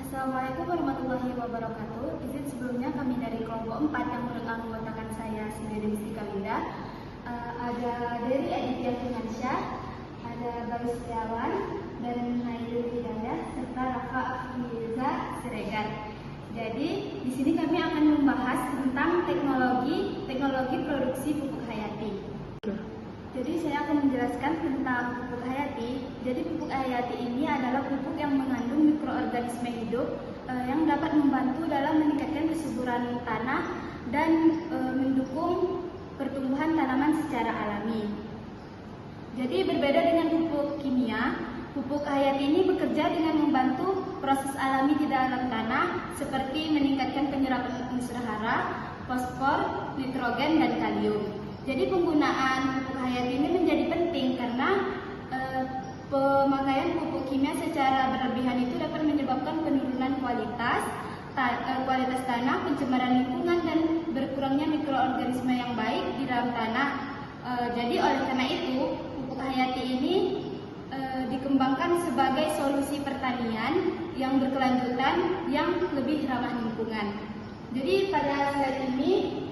Assalamualaikum warahmatullahi wabarakatuh. Izin sebelumnya kami dari kelompok 4 yang menganggotakan saya sendiri Mustika Linda. Ada Dery Aditya Firmansyah, ada Bayu Setiawan, dan Nailul Hidayah, serta Rafa Afiliza Siregar. Jadi di sini kami akan membahas tentang teknologi produksi pupuk hayati. Jadi saya akan menjelaskan tentang pupuk hayati. Jadi pupuk hayati ini adalah pupuk yang mengandung mikroorganisme hidup yang dapat membantu dalam meningkatkan kesuburan tanah dan mendukung pertumbuhan tanaman secara alami. Jadi berbeda dengan pupuk kimia, pupuk hayati ini bekerja dengan membantu proses alami di dalam tanah seperti meningkatkan penyerapan unsur hara, fosfor, nitrogen, dan kalium. Jadi penggunaan pupuk hayati ini menjadi penting karena pemakaian pupuk kimia secara berlebihan itu dapat menyebabkan penurunan kualitas tanah, pencemaran lingkungan, dan berkurangnya mikroorganisme yang baik di dalam tanah. Jadi oleh karena itu pupuk hayati ini dikembangkan sebagai solusi pertanian yang berkelanjutan yang lebih ramah lingkungan. Jadi pada slide ini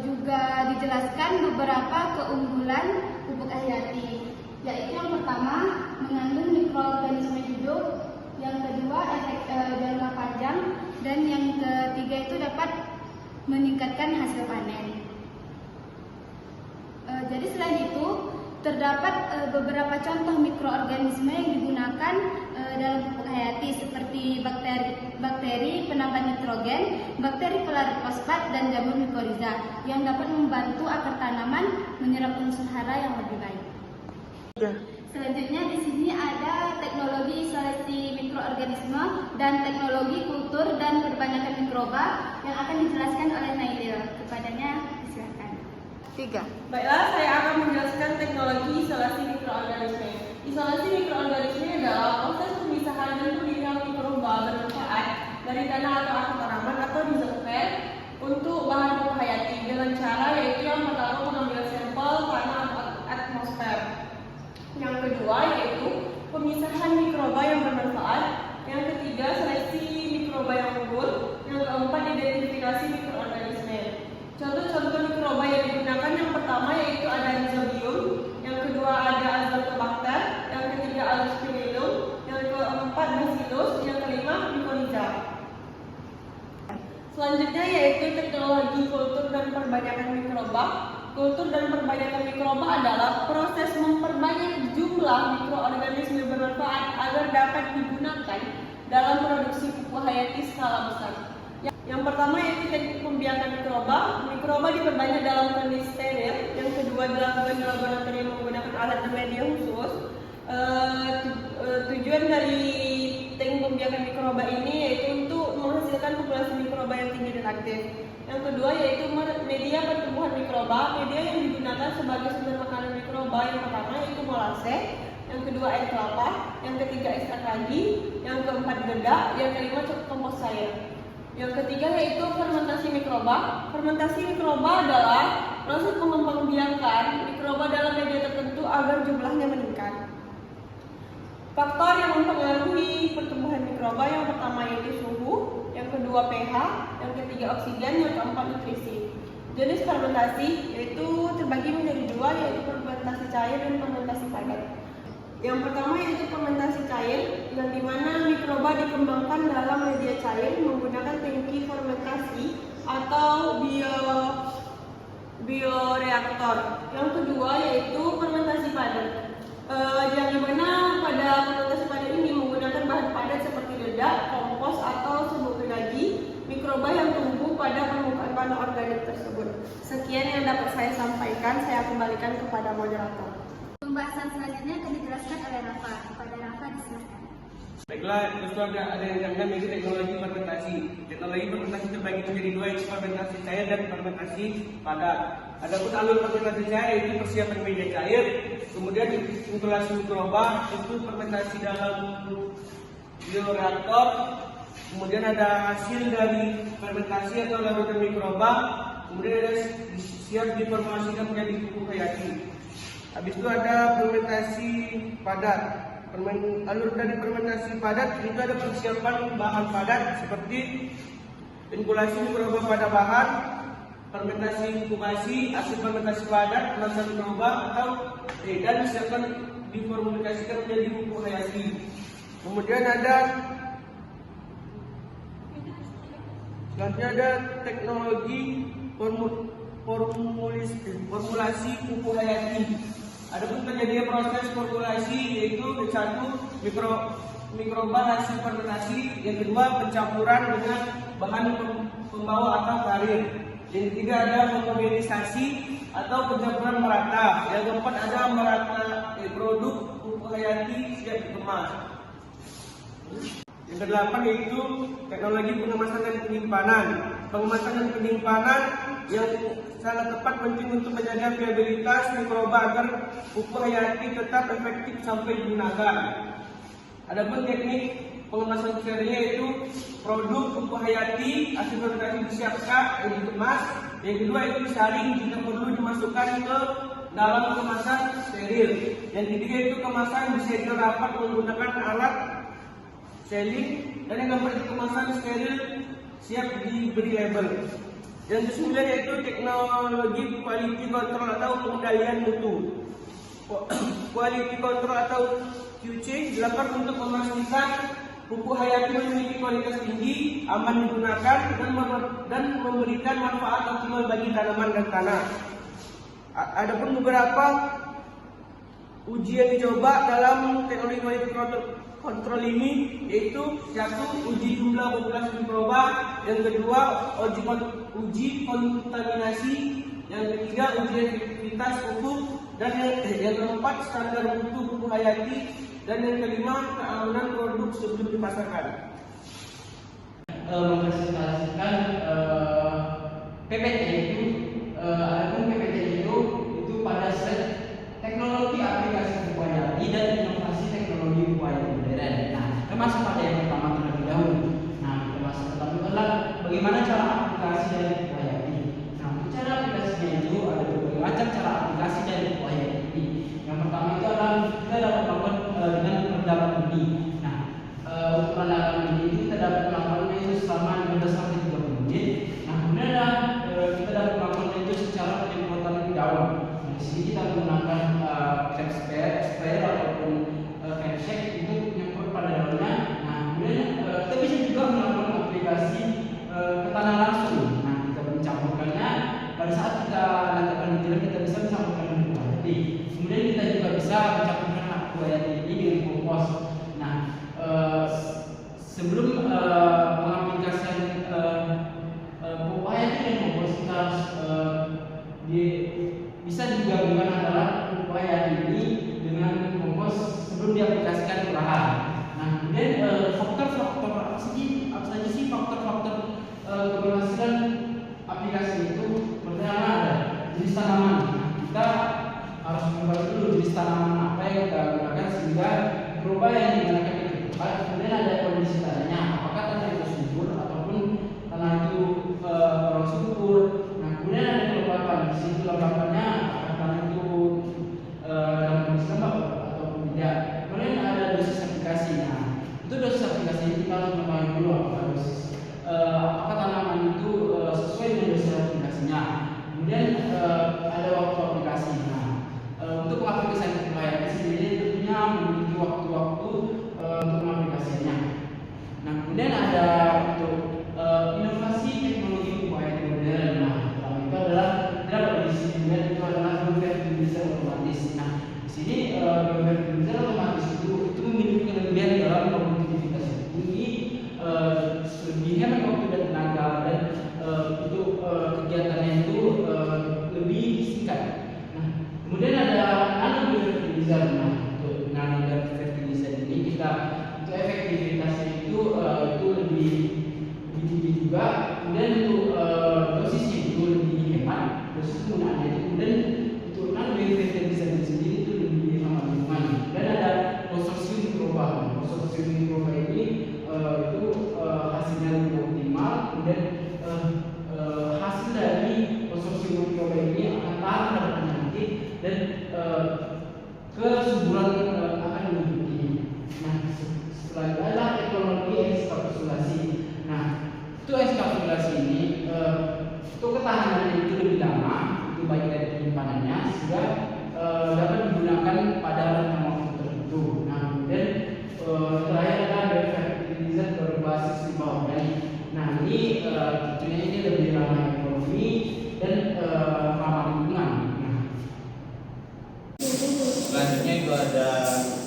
juga dijelaskan beberapa keunggulan pupuk hayati, yaitu yang pertama mengandung mikroorganisme hidup, yang kedua efek jangka panjang, dan yang ketiga itu dapat meningkatkan hasil panen. Jadi selain itu terdapat beberapa contoh mikroorganisme yang digunakan dalam pupuk hayati seperti bakteri penambah nitrogen, bakteri pelarut fosfat, dan jamur mikoriza yang dapat membantu akar tanaman menyerap unsur hara yang lebih baik. Selanjutnya di sini ada teknologi isolasi mikroorganisme dan teknologi kultur dan perbanyakan mikroba yang akan dijelaskan oleh Nailil. Kepadanya silakan. 3. Baiklah, saya akan menjelaskan teknologi isolasi mikroorganisme. Isolasi mikroorganisme adalah proses pemisahan dan pemilihan mikroba bermanfaat dari tanah atau akar tanaman atau dizoosfer untuk bahan pupuk hayati dengan cara yaitu yang pertama mengambil sampel tanah atau atmosfer. Yang kedua yaitu pemisahan mikroba yang bermanfaat. Yang ketiga seleksi mikroba yang unggul. Yang keempat identifikasi mikroorganisme. Contoh-contoh mikroba yang digunakan yang pertama yaitu ada Rhizobium, yang kedua ada Azotobacter, yang ketiga Azospirillum, yang keempat Bacillus, yang kelima Mycorrhiza. Selanjutnya yaitu teknologi kultur dan perbanyakan mikroba. Kultur dan perbanyakan mikroba adalah proses memperbanyak jumlah mikroorganisme bermanfaat agar dapat digunakan dalam produksi pupuk hayati skala besar. Yang pertama yaitu teknik pembiakan mikroba. Mikroba diperbanyak dalam kondisi steril. Yang kedua dilakukan di laboratorium menggunakan alat dan media khusus. Tujuan dari teknik pembiakan mikroba ini yaitu untuk menghasilkan populasi mikroba yang tinggi dan aktif. Yang kedua yaitu media pertumbuhan mikroba. Media yang digunakan sebagai sumber makanan mikroba yang pertama yaitu molase, yang kedua air kelapa, yang ketiga ekstrak ragi, yang keempat dedak, yang kelima kompos cair. Yang ketiga yaitu fermentasi mikroba. Fermentasi mikroba adalah proses mengembangbiakan mikroba dalam media tertentu agar jumlahnya meningkat. Faktor yang mempengaruhi pertumbuhan mikroba yang pertama yaitu suhu, yang kedua pH, yang ketiga oksigen, yang keempat nutrisi. Jenis fermentasi yaitu terbagi menjadi dua yaitu fermentasi cair dan fermentasi padat. Yang pertama yaitu fermentasi cair, yang dimana mikroba dikembangkan dalam media cair menggunakan tangki fermentasi atau bioreaktor. Yang kedua yaitu fermentasi padat, yang dimana pada fermentasi padat ini menggunakan bahan padat seperti dedak, kompos atau serbuk gergaji, mikroba yang tumbuh pada permukaan bahan organik tersebut. Sekian yang dapat saya sampaikan, saya kembalikan kepada moderator. Pembahasan selanjutnya akan dijelaskan oleh Rafa. Kepada Rafa disilakan. Baiklah, itu ada yang jangka yaitu teknologi fermentasi. Teknologi fermentasi terbagi menjadi dua, yaitu fermentasi cair dan fermentasi padat. Adapun alur fermentasi cair yaitu persiapan media cair, kemudian sirkulasi mikroba, itu fermentasi dalam bioreaktor, kemudian ada hasil dari fermentasi atau larutan mikroba, kemudian ada siap diformulasikan menjadi pupuk hayati. Habis itu ada fermentasi padat. alur dari fermentasi padat itu ada persiapan bahan padat seperti inkulasi mikroba pada bahan, fermentasi inkubasi, hasil fermentasi padat, pemasan mikroba dan disiapkan diformulasikan menjadi pupuk hayati. Kemudian selanjutnya ada teknologi formulasi pupuk hayati. Adapun terjadinya proses formulasi yaitu satu mikroba hasil fermentasi, yang kedua pencampuran dengan bahan pembawa atau karir, yang ketiga ada homogenisasi atau pencampuran merata, yang keempat ada merata produk pupuk hayati siap dikemas. Yang kedelapan yaitu teknologi pengemasan dan penyimpanan. Pengemasan dan penyimpanan yang sangat tepat penting untuk menjaga viabilitas mikroba agar pupuk hayati tetap efektif sampai digunakan. Adapun teknik pengemasan sterilnya yaitu produk pupuk hayati hasil fermentasi disiapkan dikemas. Yang kedua itu disaring jika perlu dimasukkan ke dalam kemasan steril. Yang ketiga itu kemasan disegel rapat menggunakan alat sealing, dan yang keempat itu kemasan steril siap diberi label. Yang kesembilan yaitu teknologi quality control atau pengendalian mutu. Quality control atau QC dilakukan untuk memastikan pupuk hayati memiliki kualitas tinggi, aman digunakan, dan memberikan manfaat optimal bagi tanaman dan tanah. Adapun beberapa uji yang dicoba dalam teknologi quality control ini yaitu satu uji jumlah populasi mikroba, yang kedua uji kontaminasi, yang ketiga uji efektivitas pupuk, dan yang keempat standar mutu pupuk hayati, dan yang kelima keamanan produk sebelum dipasarkan. Mempresentasikan PPT itu, adapun PPT itu pada slide teknologi aplikasi pupuk hayati dan inovasi teknologi pupuk hayati modern. Nah, kita masuk pada yang pertama terlebih dahulu. Nah, kita masuk pertama adalah bagaimana cara aplikasi dari pupuk hayati. Nah, untuk cara aplikasinya itu ada berbagai macam cara aplikasi dari pupuk hayati. Yang pertama itu adalah kita dapat melakukan dengan perendaman benih. Nah, untuk perendaman benih itu kita dapat melakukannya itu selama 15 sampai 30 menit. Nah, kemudian kita dapat melakukannya itu secara penyemprotan daun. Di sini kita menggunakan trap sprayer ataupun handshake untuk menyemprot pada daunnya. Nah, kemudian kita bisa juga melakukan aplikasi ke tanah langsung. Nah, kita mencampurkannya pada saat kita letakkan di tilam, kita bisa mencampurkan dengan pupuk hayati. Kemudian kita juga bisa mencampurkan pupuk hayati ini dengan kompos. Nah, sebelum pengaplikasian pupuk hayati dan kompos kita bisa digabungkan adalah pupuk hayati ini dengan kompos sebelum diaplikasikan ke lahan. Nah, kemudian faktor-faktor apa saja sih faktor-faktor keberhasilan aplikasi itu? Pertama ada jenis tanaman. Nah, kita harus mengetahui dulu jenis tanaman apa yang kita gunakan sehingga mikroba yang digunakan itu tepat. Kemudian ada kondisi tanahnya, apakah tanah itu subur ataupun tanah itu kurang subur. Nah, kemudian ada kelembapan. Di situ kelembapannya tanah itu dalam kondisi lembab ataupun tidak. Kemudian ada dosis aplikasi. Nah, itu dosis aplikasi ini kita harus mengetahui dulu apakah tanaman itu sesuai dengan dosis aplikasinya. Kemudian ada waktu aplikasi. Nah, untuk aplikasi pupuk hayati sendiri tentunya memiliki waktu-waktu untuk mengaplikasinya. Nah, kemudian ada untuk inovasi teknologi pupuk hayati modern. Nah, pertama itu adalah kemudian itu adalah biofertilizer otomatis. Nah, di sini biofertilizer otomatis itu memiliki kelebihan dalam produktivitas yang tinggi, lebih hemat waktu dan tenaga, dan untuk kegiatannya itu lebih singkat. Nah, kemudian ada nano biofertilizer. Nah, untuk nano biofertilizer ini kita untuk efektivitasnya itu lebih ini tentunya ini lebih ramah ekonomi dan ramah lingkungan. Nah, selanjutnya itu ada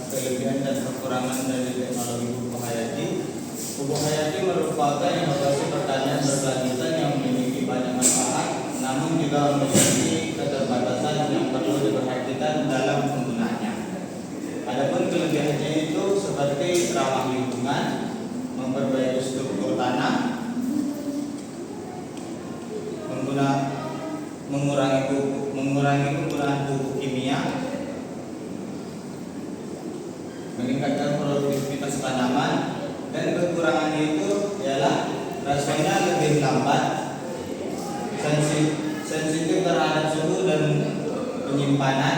kelebihan dan kekurangan dari teknologi pupuk hayati. Pupuk hayati merupakan inovasi pertanian berkelanjutan yang memiliki banyak manfaat, namun juga memiliki keterbatasan yang perlu diperhatikan dalam penggunaannya. Adapun kelebihannya itu seperti ramah lingkungan, memperbaiki struktur tanah, mengurangi penggunaan pupuk kimia, meningkatkan produktivitas tanaman, dan kekurangannya itu ialah rasanya lebih lambat, sensitif terhadap suhu dan penyimpanan,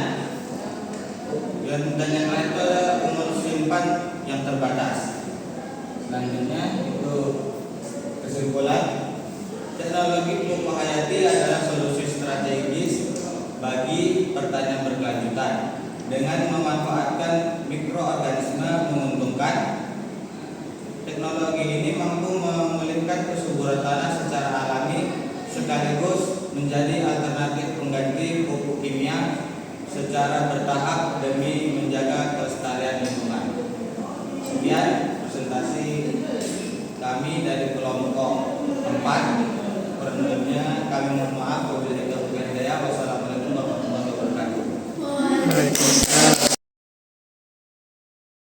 dan yang lain itu adalah umur simpan yang terbatas. Selanjutnya itu kesimpulan, teknologi pupuk hayati adalah solusi strategis bagi pertanian berkelanjutan. Dengan memanfaatkan mikroorganisme menguntungkan, teknologi ini mampu memulihkan kesuburan tanah secara alami sekaligus menjadi alternatif pengganti pupuk kimia secara bertahap demi menjaga kelestarian lingkungan. Sekian presentasi kami dari kelompok 4. Perlunya kami mohon maaf. Wassalamualaikum warahmatullahi wabarakatuh. Waalaikumsalam.